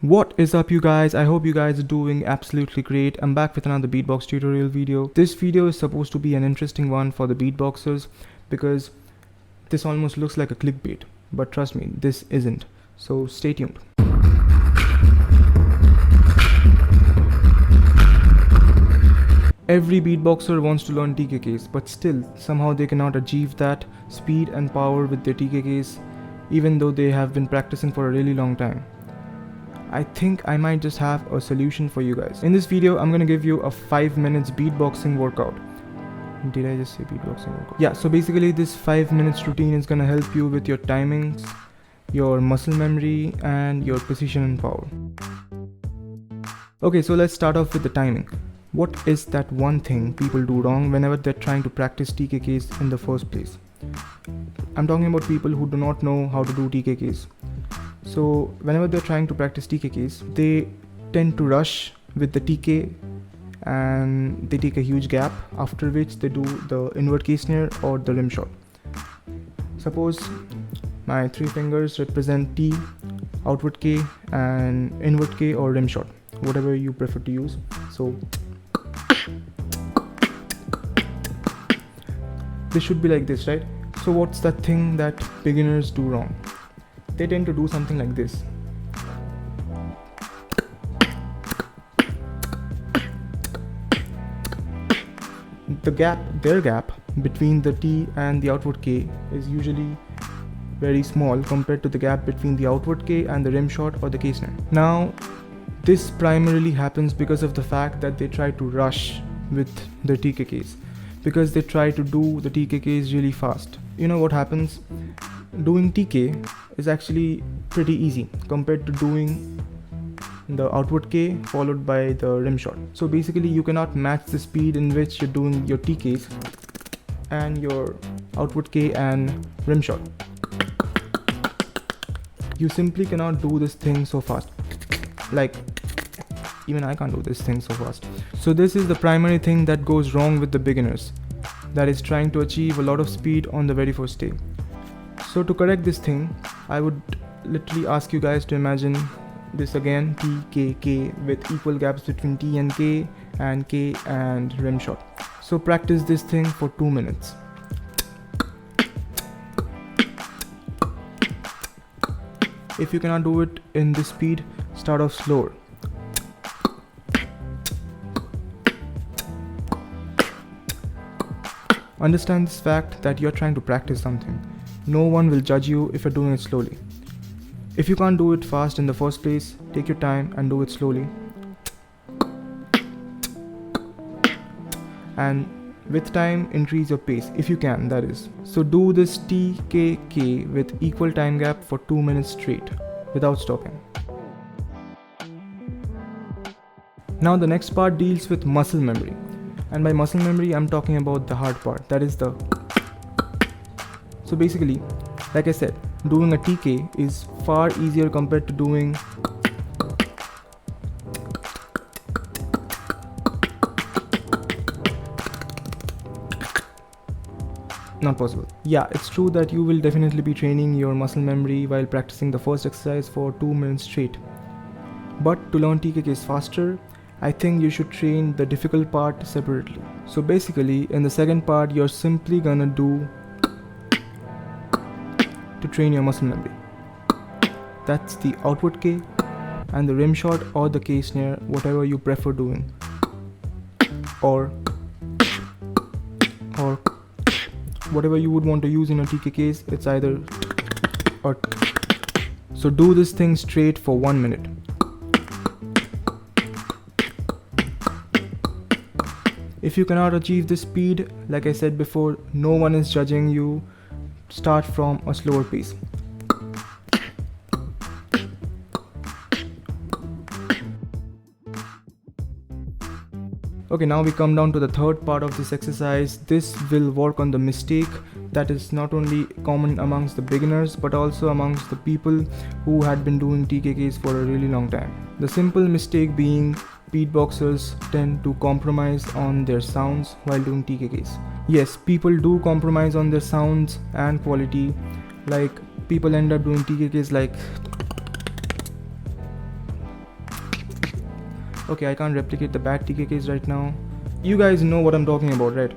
What is up you guys? I hope you guys are doing absolutely great. I'm back with another beatbox tutorial video. This video is supposed to be an interesting one for the beatboxers because this almost looks like a clickbait, but trust me, this isn't. So stay tuned. Every beatboxer wants to learn tkKs, but still somehow they cannot achieve that speed and power with their tkKs even though they have been practicing for a really long time. I think I might just have a solution for you guys. In this video, I'm gonna give you a 5 minutes beatboxing workout. Did I just say beatboxing workout? Yeah, so basically this 5 minutes routine is gonna help you with your timings, your muscle memory, and your precision and power. Okay, so let's start off with the timing. What is that one thing people do wrong whenever they're trying to practice tkKs in the first place? I'm talking about people who do not know how to do tkKs. So whenever they're trying to practice tkKs, they tend to rush with the tk and they take a huge gap, after which they do the invert K snare or the rim shot. Suppose my 3 fingers represent T, outward K, and invert K or rim shot, whatever you prefer to use. So this should be like this, right? So what's that thing that beginners do wrong? They tend to do something like this. Their gap between the T and the outward K is usually very small compared to the gap between the outward K and the rim shot or the K snare. Now, this primarily happens because of the fact that they try to rush with their tkKs, because they try to do the tkKs really fast. You know what happens? Doing tk is actually pretty easy compared to doing the outward K followed by the rim shot. So basically you cannot match the speed in which you're doing your tk's and your outward K and rim shot. You simply cannot do this thing so fast. Like, even I can't do this thing so fast. So this is the primary thing that goes wrong with the beginners, that is trying to achieve a lot of speed on the very first day. So to correct this thing, I would literally ask you guys to imagine this again, tkK with equal gaps between T and K and rim shot. So practice this thing for 2 minutes. If you cannot do it in this speed, start off slower. Understand this fact that you're trying to practice something. No one will judge you if you're doing it slowly. If you can't do it fast in the first place, take your time and do it slowly. And with time, increase your pace, if you can, that is. So do this tkK with equal time gap for 2 minutes straight, without stopping. Now the next part deals with muscle memory. And by muscle memory, I'm talking about the hard part, that is the... So basically, like I said, doing a tk is far easier compared to doing not possible. Yeah, it's true that you will definitely be training your muscle memory while practicing the first exercise for 2 minutes straight. But to learn tkKs faster, I think you should train the difficult part separately. So basically, in the second part, you're simply gonna do to train your muscle memory. That's the outward K and the rim shot or the K snare, whatever you prefer doing. Or whatever you would want to use in your tkKs, it's either or. So do this thing straight for 1 minute. If you cannot achieve this speed, like I said before, no one is judging you. Start from a slower pace. Okay, now we come down to the third part of this exercise. This will work on the mistake that is not only common amongst the beginners but also amongst the people who had been doing tkKs for a really long time. The simple mistake being, beatboxers tend to compromise on their sounds while doing tkKs. Yes, people do compromise on their sounds and quality, like people end up doing tkKs like Okay, I can't replicate the bad tkKs right now. You guys know what I'm talking about, right?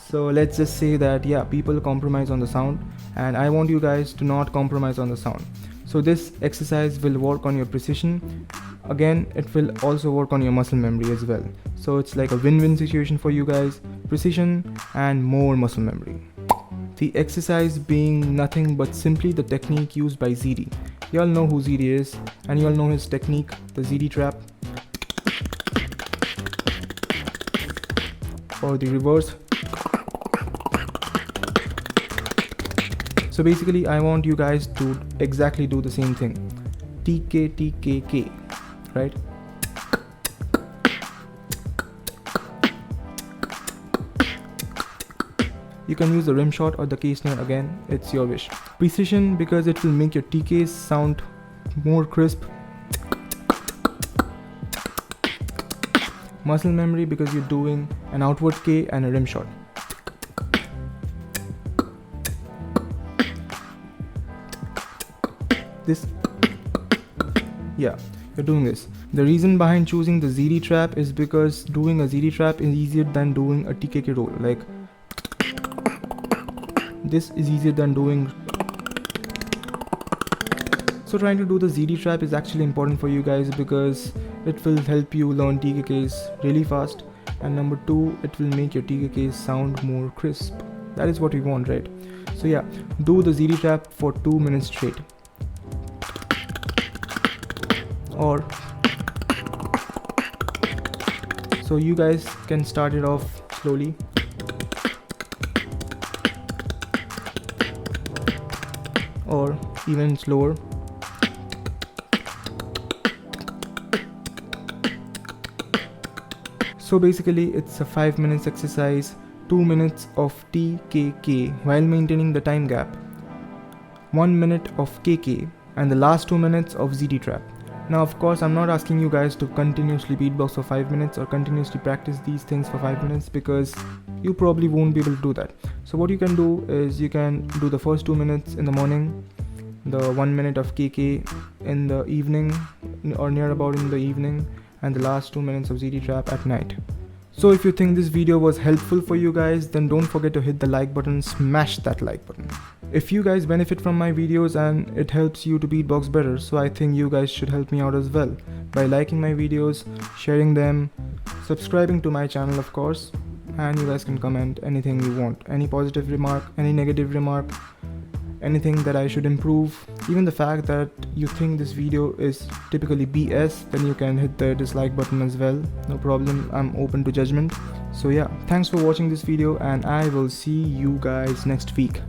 So let's just say that yeah, people compromise on the sound, and I want you guys to not compromise on the sound. So this exercise will work on your precision. Again, it will also work on your muscle memory as well. So it's like a win-win situation for you guys: precision and more muscle memory. The exercise being nothing but simply the technique used by ZD. Y'all know who ZD is, and y'all know his technique, the ZD trap, or the reverse. So basically I want you guys to exactly do the same thing. tkK, right? You can use the rim shot or the K snare, again, it's your wish. Precision because it will make your TKs sound more crisp. Muscle memory because you're doing an outward K and a rim shot. This, yeah, you're doing this. The reason behind choosing the ZD trap is because doing a ZD trap is easier than doing a tkK roll. Like, this is easier than doing. So trying to do the ZD trap is actually important for you guys because it will help you learn tkKs really fast, and number 2, it will make your tkKs sound more crisp. That is what we want, right? So yeah, do the ZD trap for 2 minutes straight. Or so you guys can start it off slowly. Or even slower. So basically it's a 5 minutes exercise, 2 minutes of tkK while maintaining the time gap, 1 minute of kk, and the last 2 minutes of ZD trap. Now of course I'm not asking you guys to continuously beatbox for 5 minutes or continuously practice these things for 5 minutes because you probably won't be able to do that. So what you can do is you can do the first 2 minutes in the morning, the 1 minute of kk in the evening or near about in the evening, and the last 2 minutes of ZD trap at night. So if you think this video was helpful for you guys, then don't forget to hit the like button, smash that like button. If you guys benefit from my videos and it helps you to beatbox better, so I think you guys should help me out as well by liking my videos, sharing them, subscribing to my channel of course, and you guys can comment anything you want, any positive remark, any negative remark, anything that I should improve, even the fact that you think this video is typically BS, then you can hit the dislike button as well, no problem, I'm open to judgment. So yeah, thanks for watching this video and I will see you guys next week.